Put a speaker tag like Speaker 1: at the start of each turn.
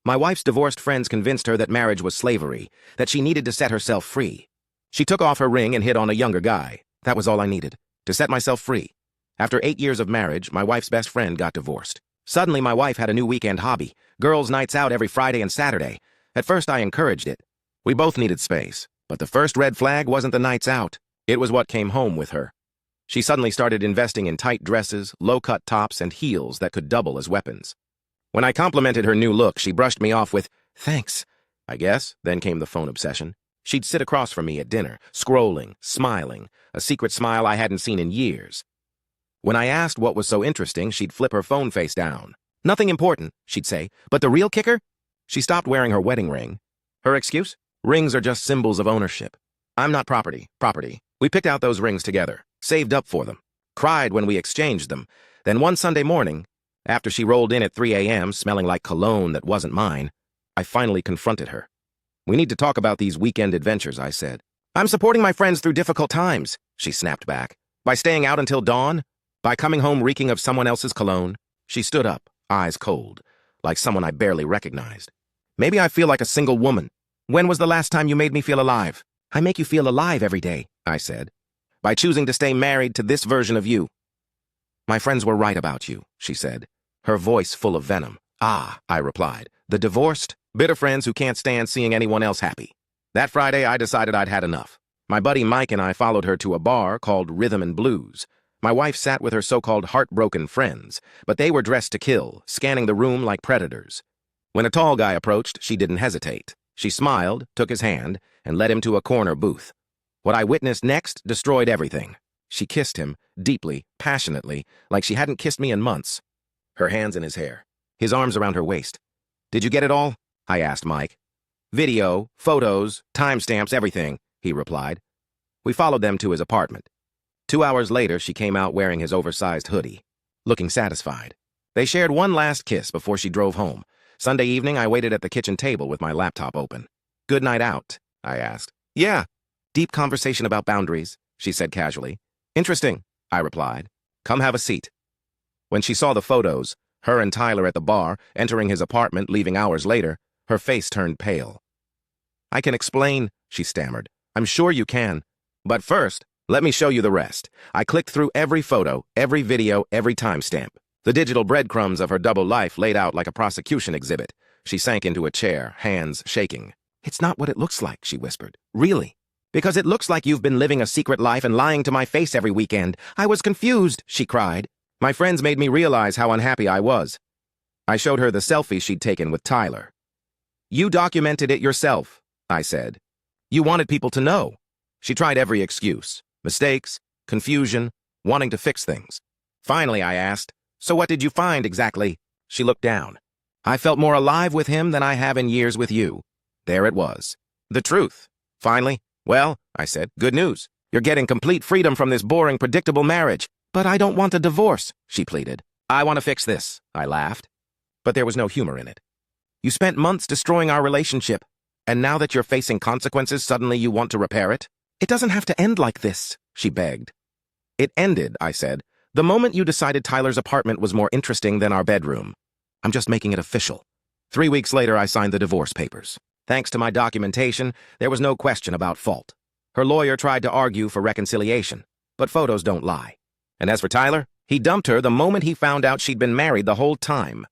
Speaker 1: My wife's divorced friends convinced her that marriage was slavery, that she needed to set herself free. She took off her ring and hit on a younger guy. That was all I needed, to set myself free. After 8 years of marriage, my wife's best friend got divorced. Suddenly, my wife had a new weekend hobby, girls' nights out every Friday and Saturday. At first, I encouraged it. We both needed space, but the first red flag wasn't the nights out. It was what came home with her. She suddenly started investing in tight dresses, low-cut tops, and heels that could double as weapons. When I complimented her new look, she brushed me off with, "Thanks, I guess." Then came the phone obsession. She'd sit across from me at dinner, scrolling, smiling, a secret smile I hadn't seen in years. When I asked what was so interesting, she'd flip her phone face down. "Nothing important," she'd say, "but the real kicker?" She stopped wearing her wedding ring. Her excuse? Rings are just symbols of ownership. I'm not property. We picked out those rings together, saved up for them, cried when we exchanged them. Then one Sunday morning, after she rolled in at 3 a.m. smelling like cologne that wasn't mine, I finally confronted her. "We need to talk about these weekend adventures," I said. "I'm supporting my friends through difficult times," she snapped back. "By staying out until dawn? By coming home reeking of someone else's cologne?" She stood up, eyes cold, like someone I barely recognized. "Maybe I feel like a single woman. When was the last time you made me feel alive?" "I make you feel alive every day," I said. "By choosing to stay married to this version of you." "My friends were right about you," she said, her voice full of venom. "Ah," I replied, "the divorced, bitter friends who can't stand seeing anyone else happy." That Friday, I decided I'd had enough. My buddy Mike and I followed her to a bar called Rhythm and Blues. My wife sat with her so-called heartbroken friends, but they were dressed to kill, scanning the room like predators. When a tall guy approached, she didn't hesitate. She smiled, took his hand, and led him to a corner booth. What I witnessed next destroyed everything. She kissed him, deeply, passionately, like she hadn't kissed me in months. Her hands in his hair, his arms around her waist. "Did you get it all?" I asked Mike. "Video, photos, timestamps, everything," he replied. We followed them to his apartment. 2 hours later, she came out wearing his oversized hoodie, looking satisfied. They shared one last kiss before she drove home. Sunday evening, I waited at the kitchen table with my laptop open. "Good night out?" I asked. "Yeah." "Deep conversation about boundaries," she said casually. "Interesting," I replied. "Come have a seat." When she saw the photos, her and Tyler at the bar, entering his apartment, leaving hours later, her face turned pale. "I can explain," she stammered. "I'm sure you can. But first, let me show you the rest." I clicked through every photo, every video, every timestamp. The digital breadcrumbs of her double life laid out like a prosecution exhibit. She sank into a chair, hands shaking. "It's not what it looks like," she whispered. "Really? Because it looks like you've been living a secret life and lying to my face every weekend. I was confused," she cried. My friends made me realize how unhappy I was. I showed her the selfie she'd taken with Tyler. "You documented it yourself," I said. "You wanted people to know." She tried every excuse. Mistakes, confusion, wanting to fix things. Finally, I asked, "So what did you find exactly?" She looked down. "I felt more alive with him than I have in years with you." There it was. The truth. Finally. "Well," I said, "good news. You're getting complete freedom from this boring, predictable marriage." "But I don't want a divorce," she pleaded. "I want to fix this," I laughed. But there was no humor in it. "You spent months destroying our relationship, and now that you're facing consequences, suddenly you want to repair it?" "It doesn't have to end like this," she begged. "It ended," I said, "the moment you decided Tyler's apartment was more interesting than our bedroom. I'm just making it official." 3 weeks later, I signed the divorce papers. Thanks to my documentation, there was no question about fault. Her lawyer tried to argue for reconciliation, but photos don't lie. And as for Tyler, he dumped her the moment he found out she'd been married the whole time.